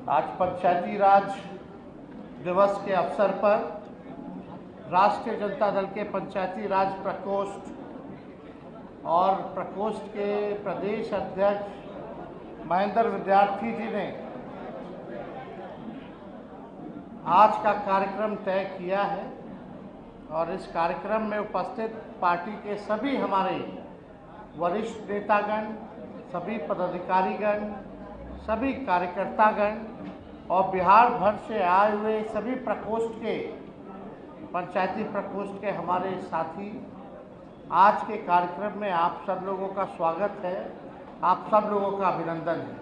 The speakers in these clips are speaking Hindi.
आज पंचायती राज दिवस के अवसर पर राष्ट्रीय जनता दल के पंचायती राज प्रकोष्ठ और प्रकोष्ठ के प्रदेश अध्यक्ष महेंद्र विद्यार्थी जी ने आज का कार्यक्रम तय किया है और इस कार्यक्रम में उपस्थित पार्टी के सभी हमारे वरिष्ठ नेतागण, सभी पदाधिकारीगण, सभी कार्यकर्तागण और बिहार भर से आए हुए सभी प्रकोष्ठ के पंचायती प्रकोष्ठ के हमारे साथी, आज के कार्यक्रम में आप सब लोगों का स्वागत है, आप सब लोगों का अभिनंदन है।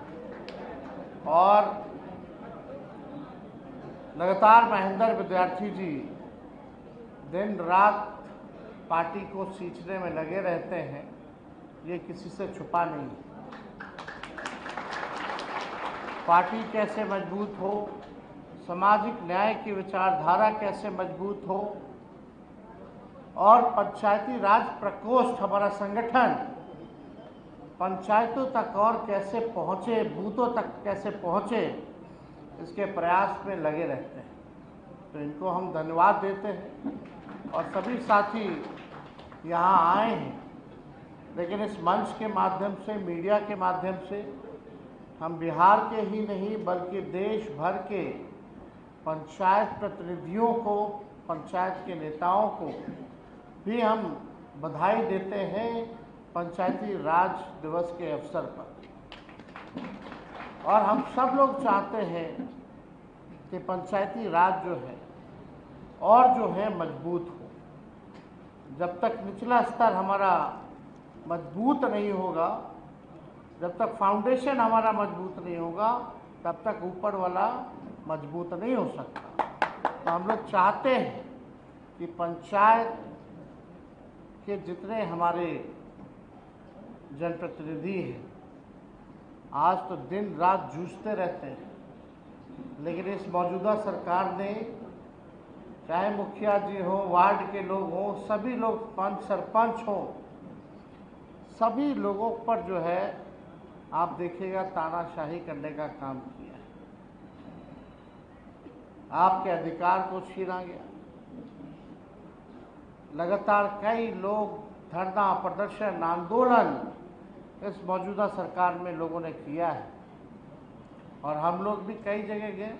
और लगातार महेंद्र विद्यार्थी जी दिन रात पार्टी को सींचने में लगे रहते हैं, ये किसी से छुपा नहीं है। पार्टी कैसे मजबूत हो, सामाजिक न्याय की विचारधारा कैसे मजबूत हो और पंचायती राज प्रकोष्ठ हमारा संगठन पंचायतों तक और कैसे पहुँचे, बूथों तक कैसे पहुँचे, इसके प्रयास में लगे रहते हैं। तो इनको हम धन्यवाद देते हैं और सभी साथी यहाँ आए हैं, लेकिन इस मंच के माध्यम से, मीडिया के माध्यम से हम बिहार के ही नहीं बल्कि देश भर के पंचायत प्रतिनिधियों को, पंचायत के नेताओं को भी हम बधाई देते हैं पंचायती राज दिवस के अवसर पर। और हम सब लोग चाहते हैं कि पंचायती राज जो है और जो है मजबूत हो। जब तक निचला स्तर हमारा मजबूत नहीं होगा, जब तक फाउंडेशन हमारा मजबूत नहीं होगा, तब तक ऊपर वाला मजबूत नहीं हो सकता। तो हम लोग चाहते हैं कि पंचायत के जितने हमारे जनप्रतिनिधि हैं, आज तो दिन रात जूझते रहते हैं, लेकिन इस मौजूदा सरकार ने, चाहे मुखिया जी हो, वार्ड के लोग हों, सभी लोग, पंच सरपंच हों, सभी लोगों पर जो है आप देखिएगा तानाशाही करने का काम किया है। आपके अधिकार को छीना गया। लगातार कई लोग धरना, प्रदर्शन, आंदोलन इस मौजूदा सरकार में लोगों ने किया है और हम लोग भी कई जगह गए,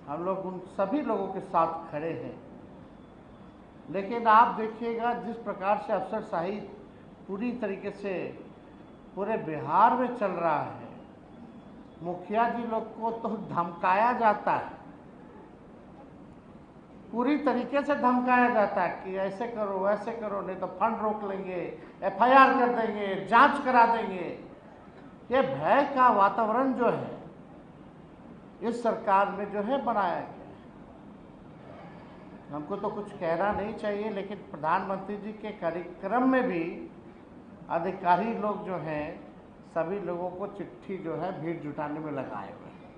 हम लोग उन सभी लोगों के साथ खड़े हैं। लेकिन आप देखिएगा जिस प्रकार से अफसरशाही पूरी तरीके से पूरे बिहार में चल रहा है, मुखिया जी लोग को तो धमकाया जाता है, पूरी तरीके से धमकाया जाता है कि ऐसे करो, वैसे करो, नहीं तो फंड रोक लेंगे, एफआईआर कर देंगे, जांच करा देंगे। ये भय का वातावरण जो है इस सरकार में जो है बनाया गया है। हमको तो कुछ कहना नहीं चाहिए, लेकिन प्रधानमंत्री जी के कार्यक्रम में भी अधिकारी लोग जो हैं, सभी लोगों को चिट्ठी जो है भीड़ जुटाने में लगाए हुए हैं।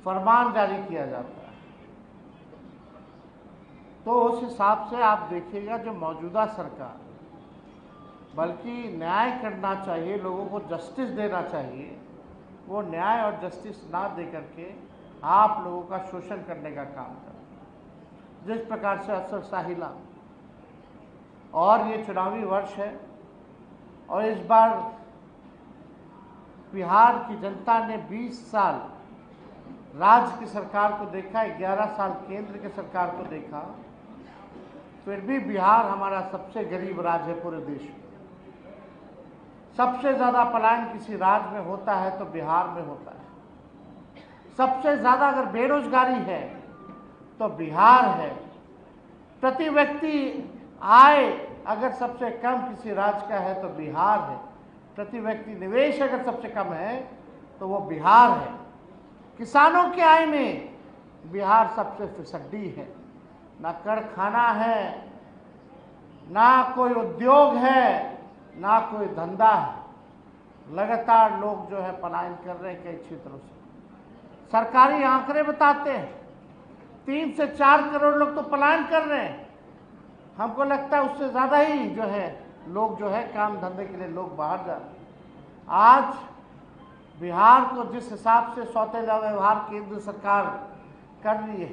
फरमान जारी किया जाता है। तो उस हिसाब से आप देखिएगा जो मौजूदा सरकार बल्कि न्याय करना चाहिए, लोगों को जस्टिस देना चाहिए, वो न्याय और जस्टिस ना दे करके आप लोगों का शोषण करने का काम कर रहे। जिस प्रकार से अफसरशाही ला, और ये चुनावी वर्ष है और इस बार बिहार की जनता ने 20 साल राज्य की सरकार को देखा, 11 साल केंद्र की सरकार को देखा, फिर भी बिहार हमारा सबसे गरीब राज्य है पूरे देश में। सबसे ज़्यादा पलायन किसी राज्य में होता है तो बिहार में होता है। सबसे ज़्यादा अगर बेरोजगारी है तो बिहार है। प्रति व्यक्ति आय अगर सबसे कम किसी राज्य का है तो बिहार है। प्रति व्यक्ति निवेश अगर सबसे कम है तो वो बिहार है। किसानों की आय में बिहार सबसे फिसड्डी है। ना कारखाना है, ना कोई उद्योग है, ना कोई धंधा है। लगातार लोग जो है पलायन कर रहे हैं कई क्षेत्रों से। सरकारी आंकड़े बताते हैं 3 से 4 करोड़ लोग तो पलायन कर रहे हैं। हमको लगता है उससे ज़्यादा ही जो है लोग जो है काम धंधे के लिए लोग बाहर जा रहे हैं। आज बिहार को जिस हिसाब से सौतेला व्यवहार केंद्र सरकार कर रही है,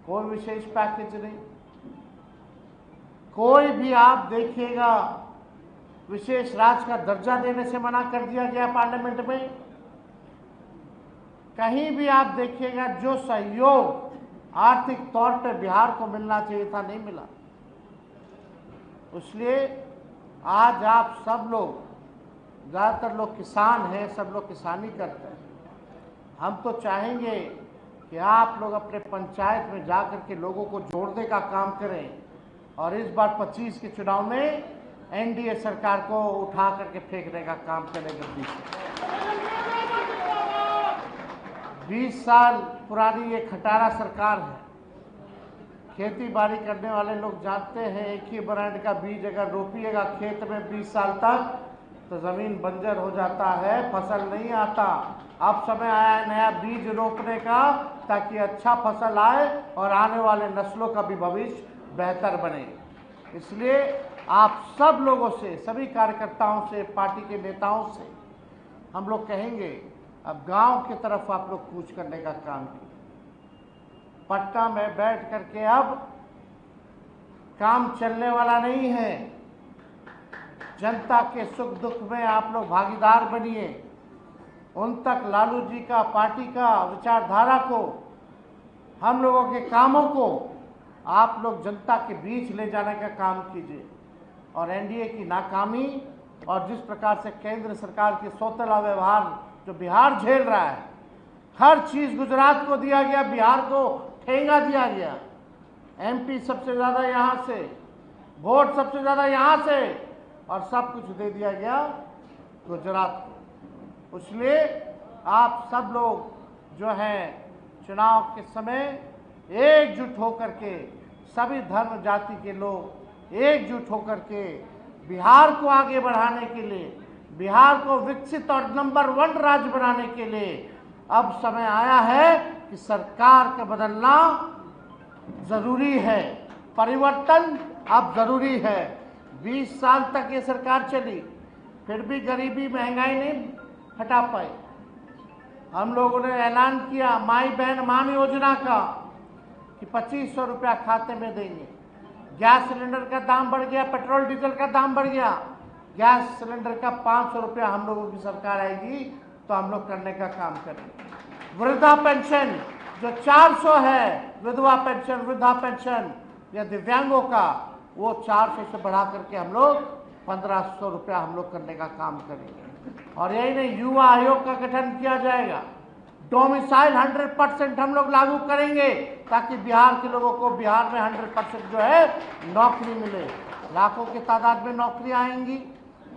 कोई विशेष पैकेज नहीं, कोई भी आप देखिएगा विशेष राज्य का दर्जा देने से मना कर दिया गया पार्लियामेंट में। कहीं भी आप देखिएगा जो सहयोग आर्थिक तौर पर बिहार को मिलना चाहिए था, नहीं मिला। इसलिए आज आप सब लोग, ज़्यादातर लोग किसान हैं, सब लोग किसानी करते हैं। हम तो चाहेंगे कि आप लोग अपने पंचायत में जाकर के लोगों को जोड़ने का काम करें और इस बार 25 के चुनाव में एनडीए सरकार को उठा करके फेंकने का काम करेंगे। 20 साल पुरानी ये खटारा सरकार है। खेती बाड़ी करने वाले लोग जानते हैं, एक ही ब्रांड का बीज अगर रोपिएगा खेत में 20 साल तक तो ज़मीन बंजर हो जाता है, फसल नहीं आता। अब समय आया है नया बीज रोपने का, ताकि अच्छा फसल आए और आने वाले नस्लों का भी भविष्य बेहतर बने। इसलिए आप सब लोगों से, सभी कार्यकर्ताओं से, पार्टी के नेताओं से हम लोग कहेंगे, अब गांव की तरफ आप लोग कूच करने का काम कीजिए। पटना में बैठ करके अब काम चलने वाला नहीं है। जनता के सुख दुख में आप लोग भागीदार बनिए। उन तक लालू जी का, पार्टी का विचारधारा को, हम लोगों के कामों को आप लोग जनता के बीच ले जाने का काम कीजिए। और एनडीए की नाकामी और जिस प्रकार से केंद्र सरकार की सौतेला व्यवहार जो बिहार झेल रहा है, हर चीज़ गुजरात को दिया गया, बिहार को ठेंगा दिया गया। एमपी सबसे ज़्यादा यहाँ से, वोट सबसे ज़्यादा यहाँ से, और सब कुछ दे दिया गया गुजरात को। इसलिए आप सब लोग जो हैं चुनाव के समय एकजुट होकर के, सभी धर्म जाति के लोग एकजुट होकर के बिहार को आगे बढ़ाने के लिए, बिहार को विकसित और नंबर 1 राज्य बनाने के लिए अब समय आया है कि सरकार का बदलना जरूरी है। परिवर्तन अब जरूरी है। 20 साल तक ये सरकार चली, फिर भी गरीबी महंगाई नहीं हटा पाई। हम लोगों ने ऐलान किया माई बहन मान योजना का कि 2500 रुपया खाते में देंगे। गैस सिलेंडर का दाम बढ़ गया, पेट्रोल डीजल का दाम बढ़ गया। गैस सिलेंडर का 500 रुपया हम लोगों की सरकार आएगी तो हम लोग करने का काम करेंगे। वृद्धा पेंशन जो 400 है, विधवा पेंशन, वृद्धा पेंशन या दिव्यांगों का, वो 400 से बढ़ा करके हम लोग 1500 रुपया हम लोग करने का काम करेंगे। और यही नहीं, युवा आयोग का गठन किया जाएगा। डोमिसाइल 100% हम लोग लागू करेंगे ताकि बिहार के लोगों को बिहार में 100% जो है नौकरी मिले। लाखों की तादाद में नौकरी आएंगी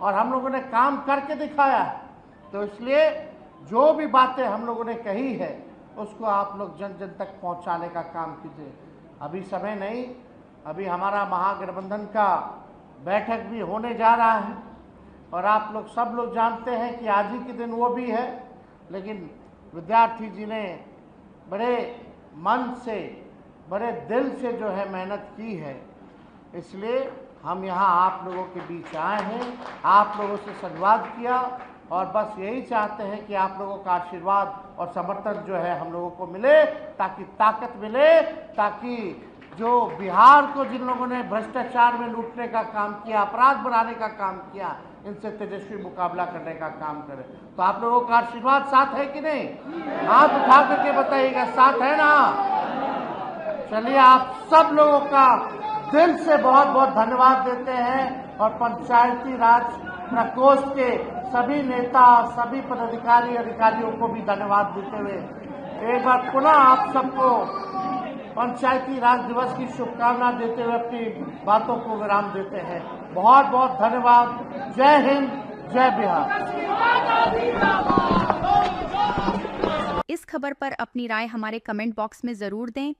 और हम लोगों ने काम करके दिखाया है। तो इसलिए जो भी बातें हम लोगों ने कही है उसको आप लोग जन जन तक पहुंचाने का काम कीजिए। अभी समय नहीं, अभी हमारा महागठबंधन का बैठक भी होने जा रहा है और आप लोग सब लोग जानते हैं कि आज ही के दिन वो भी है। लेकिन विद्यार्थी जी ने बड़े मन से, बड़े दिल से जो है मेहनत की है, इसलिए हम यहाँ आप लोगों के बीच आए हैं, आप लोगों से संवाद किया और बस यही चाहते हैं कि आप लोगों का आशीर्वाद और समर्थन जो है हम लोगों को मिले, ताकि ताकत मिले, ताकि जो बिहार को जिन लोगों ने भ्रष्टाचार में लूटने का काम किया, अपराध बनाने का काम किया, इनसे तेजस्वी मुकाबला करने का काम करें। तो आप लोगों का आशीर्वाद साथ है कि नहीं? हाथ उठा करके बताइएगा, साथ है ना? चलिए, आप सब लोगों का दिल से बहुत बहुत धन्यवाद देते हैं और पंचायती राज प्रकोष्ठ के सभी नेता, सभी पदाधिकारी, अधिकारियों को भी धन्यवाद देते हुए एक बार पुनः आप सबको पंचायती राज दिवस की शुभकामना देते हुए अपनी बातों को विराम देते हैं। बहुत बहुत धन्यवाद। जय हिंद, जय बिहार। इस खबर पर अपनी राय हमारे कमेंट बॉक्स में जरूर दें।